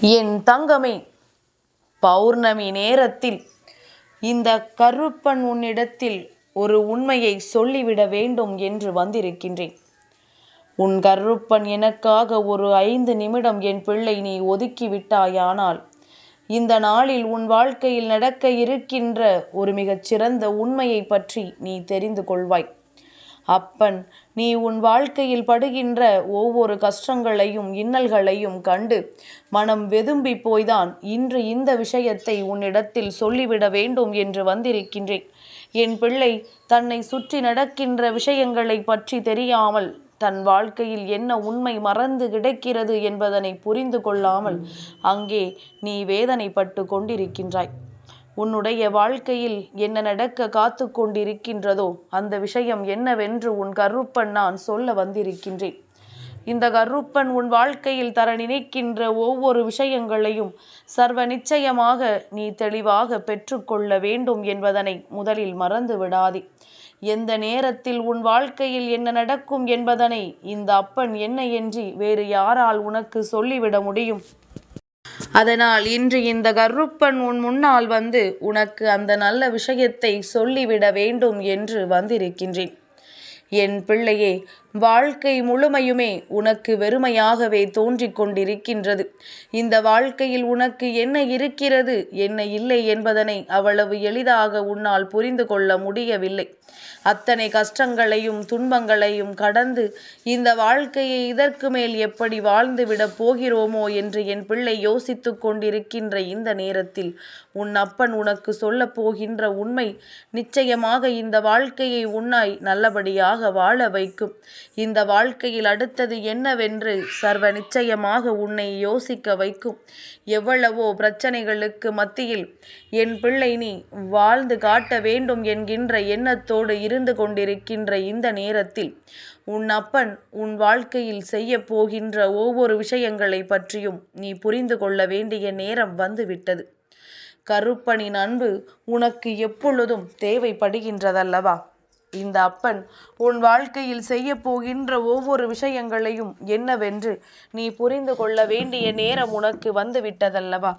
என் தங்கமே, பௌர்ணமி நேரத்தில் இந்த கருப்பன் உன்னிடத்தில் ஒரு உண்மையை சொல்லிவிட வேண்டும் என்று வந்திருக்கின்றேன். உன் கருப்பன் எனக்காக ஒரு 5 நிமிடம் என் பிள்ளை நீ ஒதுக்கிவிட்டாயானால் இந்த நாளில் உன் வாழ்க்கையில் நடக்க இருக்கின்ற ஒரு மிகச்சிறந்த உண்மையை பற்றி நீ தெரிந்து கொள்வாய். அப்பன் நீ உன் வாழ்க்கையில் படுகின்ற ஒவ்வொரு கஷ்டங்களையும் இன்னல்களையும் கண்டு மனம் வெதும்பி போய்தான் இன்று இந்த விஷயத்தை உன்னிடத்தில் சொல்லிவிட வேண்டும் என்று வந்திருக்கின்றேன். என் பிள்ளை தன்னை சுற்றி நடக்கின்ற விஷயங்களை பற்றி தெரியாமல் தன் வாழ்க்கையில் என்ன உண்மை மறந்து கிடக்கிறது என்பதனை புரிந்து கொள்ளாமல் அங்கே நீ வேதனைப்பட்டு கொண்டிருக்கின்றாய். உன்னுடைய வாழ்க்கையில் என்ன நடக்க காத்து கொண்டிருக்கின்றதோ அந்த விஷயம் என்னவென்று உன் கருப்பன் நான் சொல்ல வந்திருக்கின்றேன். இந்த கருப்பன் உன் வாழ்க்கையில் தர நினைக்கின்ற ஒவ்வொரு விஷயங்களையும் சர்வ நிச்சயமாக நீ தெளிவாக பெற்றுக்கொள்ள வேண்டும் என்பதனை முதலில் மறந்து விடாதே. எந்த நேரத்தில் உன் வாழ்க்கையில் என்ன நடக்கும் என்பதனை இந்த அப்பன் என்ன என்று வேறு யாரால் உனக்கு சொல்லிவிட முடியும்? அதனால் இன்று இந்த கருப்பன் உன் முன்னால் வந்து உனக்கு அந்த நல்ல விஷயத்தை சொல்லிவிட வேண்டும் என்று வந்திருக்கின்றேன். என் பிள்ளையே, வாழ்க்கை முழுமையுமே உனக்கு வெறுமையாகவே தோன்றிக் கொண்டிருக்கின்றது. இந்த வாழ்க்கையில் உனக்கு என்ன இருக்கிறது என்ன இல்லை என்பதனை அவ்வளவு எளிதாக உன்னால் புரிந்து கொள்ள முடியவில்லை. அத்தனை கஷ்டங்களையும் துன்பங்களையும் கடந்து இந்த வாழ்க்கையை இதற்கு மேல் எப்படி வாழ்ந்துவிடப் போகிறோமோ என்று என் பிள்ளை யோசித்து கொண்டிருக்கின்ற இந்த நேரத்தில் உன் அப்பன் உனக்கு சொல்ல போகின்ற உண்மை நிச்சயமாக இந்த வாழ்க்கையை உன்னாய் நல்லபடியாக வாழ வைக்கும். இந்த வாழ்க்கையில் அடுத்தது என்னவென்று சர்வ நிச்சயமாக உன்னை யோசிக்க வைக்கும். எவ்வளவோ பிரச்சனைகளுக்கு மத்தியில் என் பிள்ளை நீ வாழ்ந்து காட்ட வேண்டும் என்கின்ற எண்ணத்தோடு இருந்து கொண்டிருக்கின்ற இந்த நேரத்தில் உன் அப்பன் உன் வாழ்க்கையில் செய்ய போகின்ற ஒவ்வொரு விஷயங்களை பற்றியும் நீ புரிந்து கொள்ள வேண்டிய நேரம் வந்துவிட்டது. கருப்பனின் அன்பு உனக்கு எப்பொழுதும் தேவைப்படுகின்றதல்லவா? இந்த அப்பன் உன் வாழ்க்கையில் செய்ய போகின்ற ஒவ்வொரு விஷயங்களையும் என்னவென்று நீ புரிந்து கொள்ள வேண்டிய நேரம் உனக்கு வந்துவிட்டதல்லவா?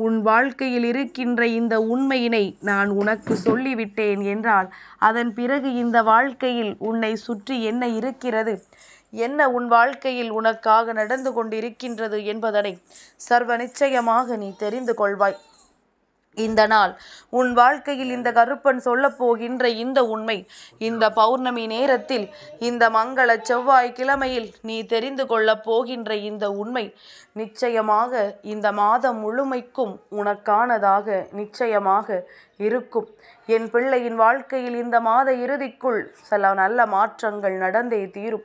உன் வாழ்க்கையில் இருக்கின்ற இந்த உண்மையினை நான் உனக்கு சொல்லிவிட்டேன் என்றால் அதன் பிறகு இந்த வாழ்க்கையில் உன்னை சுற்றி என்ன இருக்கிறது, என்ன உன் வாழ்க்கையில் உனக்காக நடந்து கொண்டிருக்கின்றது என்பதனை சர்வ நிச்சயமாக நீ தெரிந்து கொள்வாய். இந்த நாள் உன் வாழ்க்கையில் இந்த கருப்பன் சொல்ல போகின்ற இந்த உண்மை இந்த பௌர்ணமி நேரத்தில் இந்த மங்கள செவ்வாய் கிழமையில் நீ தெரிந்து கொள்ளப் போகின்ற இந்த உண்மை நிச்சயமாக இந்த மாதம் முழுமைக்கும் உனக்கானதாக நிச்சயமாக இருக்கும். என் பிள்ளையின் வாழ்க்கையில் இந்த மாத இறுதிக்குள் சில நல்ல மாற்றங்கள் நடந்தே தீரும்.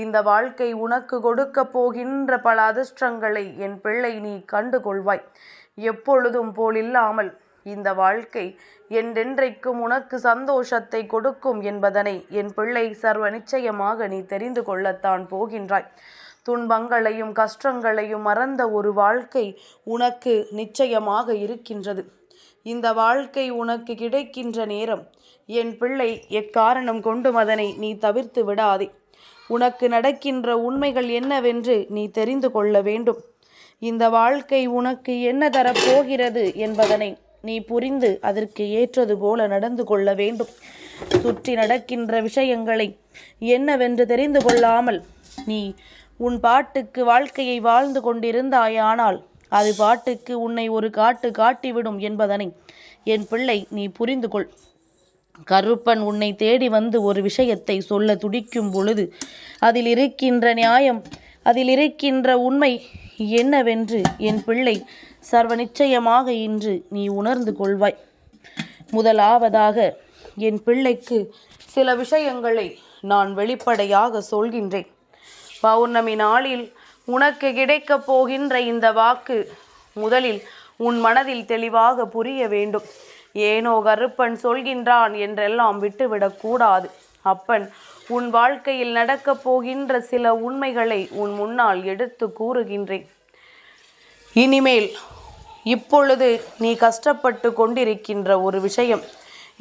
இந்த வாழ்க்கை உனக்கு கொடுக்க போகின்ற பல அதிர்ஷ்டங்களை என் பிள்ளை நீ கண்டு கொள்வாய். எப்பொழுதும் போலில்லாமல் இந்த வாழ்க்கை என்றென்றைக்கும் உனக்கு சந்தோஷத்தை கொடுக்கும் என்பதனை என் பிள்ளை சர்வ நிச்சயமாக நீ தெரிந்து கொள்ளத்தான் போகின்றாய். துன்பங்களையும் கஷ்டங்களையும் மறந்த ஒரு வாழ்க்கை உனக்கு நிச்சயமாக இருக்கின்றது. இந்த வாழ்க்கை உனக்கு கிடைக்கின்ற நேரம் என் பிள்ளை எக்காரணம் கொண்டும் அதனை நீ தவிர்த்து விடாதே. உனக்கு நடக்கின்ற உண்மைகள் என்னவென்று நீ தெரிந்து கொள்ள வேண்டும். இந்த வாழ்க்கை உனக்கு என்ன தரப்போகிறது என்பதனை நீ புரிந்து அதற்கு ஏற்றது போல நடந்து கொள்ள வேண்டும். சுற்றி நடக்கின்ற விஷயங்களை என்னவென்று தெரிந்து கொள்ளாமல் நீ உன் பாட்டுக்கு வாழ்க்கையை வாழ்ந்து கொண்டிருந்தாயானால் அது பாட்டுக்கு உன்னை ஒரு காட்டிவிடும் என்பதனை என் பிள்ளை நீ புரிந்து கொள். கருப்பன் உன்னை தேடி வந்து ஒரு விஷயத்தை சொல்ல துடிக்கும் பொழுது அதில் இருக்கின்ற நியாயம், அதில் இருக்கின்ற உண்மை என்னவென்று என் பிள்ளை சர்வ நிச்சயமாக இன்று நீ உணர்ந்து கொள்வாய். முதலாவதாக என் பிள்ளைக்கு சில விஷயங்களை நான் வெளிப்படையாக சொல்கின்றேன். பௌர்ணமி நாளில் உனக்கு கிடைக்கப் போகின்ற இந்த வாக்கு முதலில் உன் மனதில் தெளிவாக புரிய வேண்டும். ஏனோ கருப்பன் சொல்கின்றான் என்றெல்லாம் விட்டுவிடக்கூடாது. அப்பன் உன் வாழ்க்கையில் நடக்கப் போகின்ற சில உண்மைகளை உன் முன்னால் எடுத்து கூறுகின்றேன். இனிமேல் இப்பொழுது நீ கஷ்டப்பட்டு கொண்டிருக்கின்ற ஒரு விஷயம்,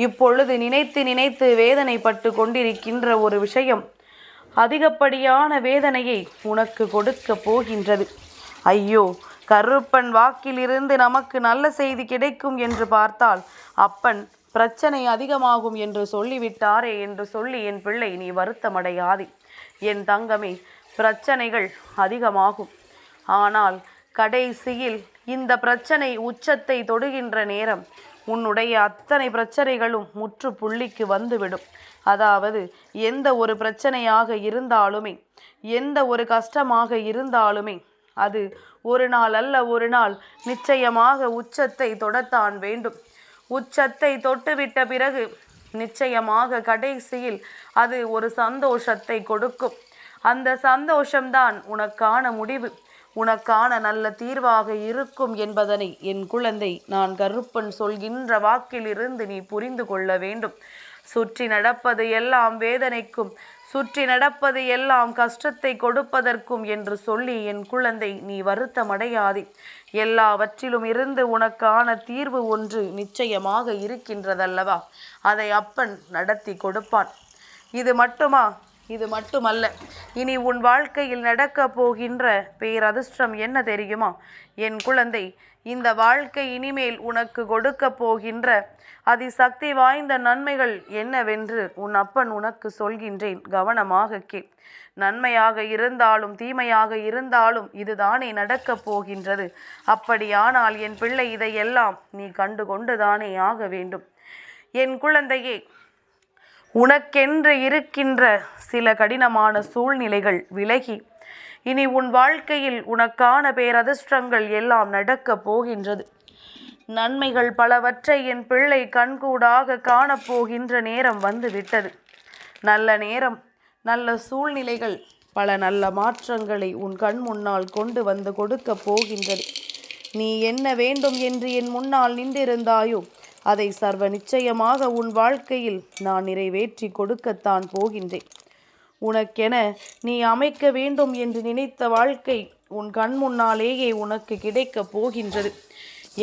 இப்பொழுது நினைத்து நினைத்து வேதனைப்பட்டு கொண்டிருக்கின்ற ஒரு விஷயம் அதிகப்படியான வேதனையை உனக்கு கொடுக்க போகின்றது. ஐயோ, கருப்பன் வாக்கிலிருந்து நமக்கு நல்ல செய்தி கிடைக்கும் என்று பார்த்தால் அப்பன் பிரச்சனை அதிகமாகும் என்று சொல்லிவிட்டாரே என்று சொல்லி என் பிள்ளை நீ வருத்தமடையாதே. என் தங்கமே, பிரச்சனைகள் அதிகமாகும். ஆனால் கடைசியில் இந்த பிரச்சனை உச்சத்தை தொடுகின்ற நேரம் உன்னுடைய அத்தனை பிரச்சனைகளும் முற்றுப்புள்ளிக்கு வந்துவிடும். அதாவது எந்த ஒரு பிரச்சனையாக இருந்தாலுமே, எந்த ஒரு கஷ்டமாக இருந்தாலுமே அது ஒரு நாள் அல்ல ஒரு நாள் நிச்சயமாக உச்சத்தை தொடத்தான் வேண்டும். உச்சத்தை தொட்டுவிட்ட பிறகு நிச்சயமாக கடைசியில் அது ஒரு சந்தோஷத்தை கொடுக்கும். அந்த சந்தோஷம்தான் உனக்கான முடிவு, உனக்கான நல்ல தீர்வாக இருக்கும் என்பதனை என் குழந்தை நான் கருப்பன் சொல்கின்ற வாக்கிலிருந்து நீ புரிந்து கொள்ள வேண்டும். சுற்றி நடப்பது எல்லாம் வேதனைக்கும், சுற்றி நடப்பது எல்லாம் கஷ்டத்தை கொடுப்பதற்கும் என்று சொல்லி என் குழந்தை நீ வருத்தமடையாதே. எல்லாவற்றிலும் இருந்து உனக்கான தீர்வு ஒன்று நிச்சயமாக இருக்கின்றதல்லவா, அதை அப்பன் நடத்தி கொடுப்பான். இது மட்டுமா? இது மட்டுமல்ல, இனி உன் வாழ்க்கையில் நடக்கப் போகின்ற பேரதிர்ஷ்டம் என்ன தெரியுமா என் குழந்தை? இந்த வாழ்க்கை இனிமேல் உனக்கு கொடுக்க போகின்ற அதிசக்தி வாய்ந்த நன்மைகள் என்னவென்று உன் அப்பன் உனக்கு சொல்கின்றேன், கவனமாக கேள். நன்மையாக இருந்தாலும் தீமையாக இருந்தாலும் இதுதானே நடக்கப் போகின்றது. அப்படியானால் என் பிள்ளை இதையெல்லாம் நீ கண்டு கொண்டுதானே ஆக வேண்டும். என் குழந்தையே, உனக்கென்று இருக்கின்ற சில கடினமான சூழ்நிலைகள் விலகி இனி உன் வாழ்க்கையில் உனக்கான பேரதிர்ஷ்டங்கள் எல்லாம் நடக்கப் போகின்றது. நன்மைகள் பலவற்றை என் பிள்ளை கண்கூடாக காணப்போகின்ற நேரம் வந்துவிட்டது. நல்ல நேரம், நல்ல சூழ்நிலைகள், பல நல்ல மாற்றங்களை உன் கண் முன்னால் கொண்டு வந்து கொடுக்க போகின்றது. நீ என்ன வேண்டும் என்று என் முன்னால் நின்றிருந்தாயோ அதை சர்வ நிச்சயமாக உன் வாழ்க்கையில் நான் நிறைவேற்றி கொடுக்கத்தான் போகின்றேன். உனக்கென நீ அமைக்க வேண்டும் என்று நினைத்த வாழ்க்கை உன் கண் முன்னாலேயே உனக்கு கிடைக்கப் போகின்றது.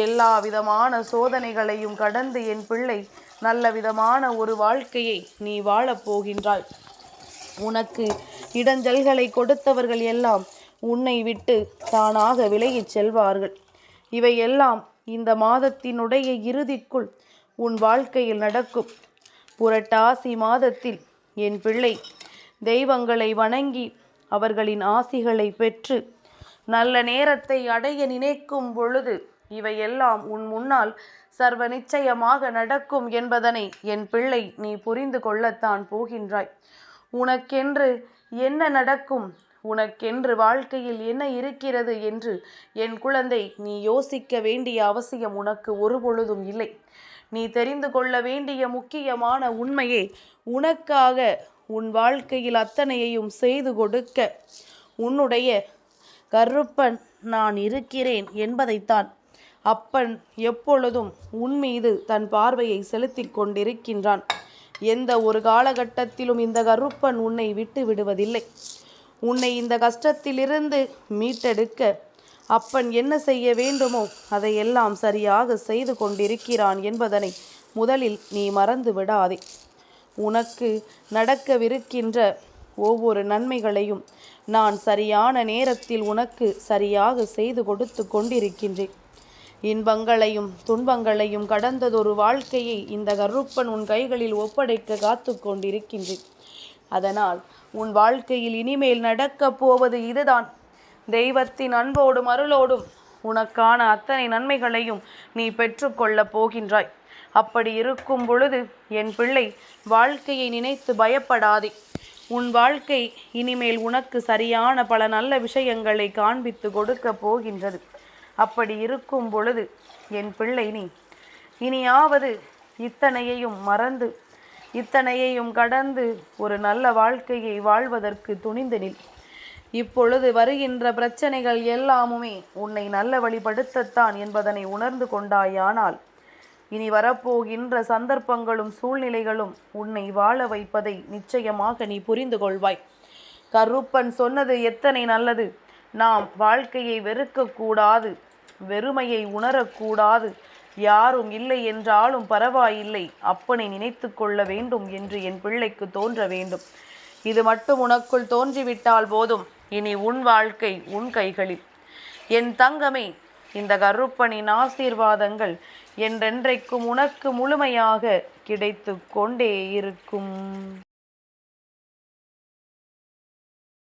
எல்லா விதமான சோதனைகளையும் கடந்து என் பிள்ளை நல்ல விதமான ஒரு வாழ்க்கையை நீ வாழப் போகின்றாய். உனக்கு இடைஞ்சல்களை கொடுத்தவர்கள் எல்லாம் உன்னை விட்டு தானாக விலகிச் செல்வார்கள். இவையெல்லாம் இந்த மாதத்தினுடைய இறுதிக்குள் உன் வாழ்க்கையில் நடக்கும். புரட்டாசி மாதத்தில் என் பிள்ளை தெய்வங்களை வணங்கி அவர்களின் ஆசிகளை பெற்று நல்ல நேரத்தை அடைய நினைக்கும் பொழுது இவையெல்லாம் உன் முன்னால் சர்வ நிச்சயமாக நடக்கும் என்பதனை என் பிள்ளை நீ புரிந்து கொள்ளத்தான் போகின்றாய். உனக்கென்று என்ன நடக்கும், உனக்கென்று வாழ்க்கையில் என்ன இருக்கிறது என்று என் குழந்தை நீ யோசிக்க வேண்டிய அவசியம் உனக்கு ஒரு பொழுதும் இல்லை. நீ தெரிந்து கொள்ள வேண்டிய முக்கியமான உண்மையே, உனக்காக உன் வாழ்க்கையில் அத்தனையையும் செய்து கொடுக்க உன்னுடைய கருப்பன் நான் இருக்கிறேன் என்பதைத்தான் அப்பன் எப்பொழுதும் உன் மீது தன் பார்வையை செலுத்தி கொண்டிருக்கின்றான். எந்த ஒரு காலகட்டத்திலும் இந்த கருப்பன் உன்னை விட்டு விடுவதில்லை. உன்னை இந்த கஷ்டத்திலிருந்து மீட்டெடுக்க அப்பன் என்ன செய்ய வேண்டுமோ அதையெல்லாம் சரியாக செய்து கொண்டிருக்கிறான் என்பதனை முதலில் நீ மறந்து விடாதே. உனக்கு நடக்கவிருக்கின்ற ஒவ்வொரு நன்மைகளையும் நான் சரியான நேரத்தில் உனக்கு சரியாக செய்து கொடுத்து கொண்டிருக்கின்றேன். இன்பங்களையும் துன்பங்களையும் கடந்ததொரு வாழ்க்கையை இந்த கருப்பன் உன் கைகளில் ஒப்படைக்க காத்து கொண்டிருக்கின்றேன். அதனால் உன் வாழ்க்கையில் இனிமேல் நடக்கப் போவது இதுதான். தெய்வத்தின் அன்போடும் அருளோடும் உனக்கான அத்தனை நன்மைகளையும் நீ பெற்றுக்கொள்ளப் போகின்றாய். அப்படி இருக்கும் பொழுது என் பிள்ளை வாழ்க்கையை நினைத்து பயப்படாதே. உன் வாழ்க்கை இனிமேல் உனக்கு சரியான பல நல்ல விஷயங்களை காண்பித்து கொடுக்க போகின்றது. அப்படி இருக்கும் பொழுது என் பிள்ளை நீ இனியாவது இத்தனையையும் மறந்து இத்தனையையும் கடந்து ஒரு நல்ல வாழ்க்கையை வாழ்வதற்கு துணிந்து நில். இப்பொழுது வருகின்ற பிரச்சனைகள் எல்லாமுமே உன்னை நல்ல வழிபடுத்தத்தான் என்பதனை உணர்ந்து கொண்டாயானால் இனி வரப்போகின்ற சந்தர்ப்பங்களும் சூழ்நிலைகளும் உன்னை வாழ வைப்பதை நிச்சயமாக நீ புரிந்து கொள்வாய். கருப்பன் சொன்னது எத்தனை நல்லது. நாம் வாழ்க்கையை வெறுக்கக்கூடாது, வெறுமையை உணரக்கூடாது. யாரும் இல்லை என்றாலும் பரவாயில்லை, அப்பனை நினைத்து கொள்ள வேண்டும் என்று என் பிள்ளைக்கு தோன்ற வேண்டும். இது மட்டும் உனக்குள் தோன்றிவிட்டால் போதும். இனி உன் வாழ்க்கை உன் கைகளில். என் தங்கமே, இந்த கருப்பனின் ஆசீர்வாதங்கள் என்றென்றைக்கும் உனக்கு முழுமையாக கிடைத்து கொண்டே இருக்கும்.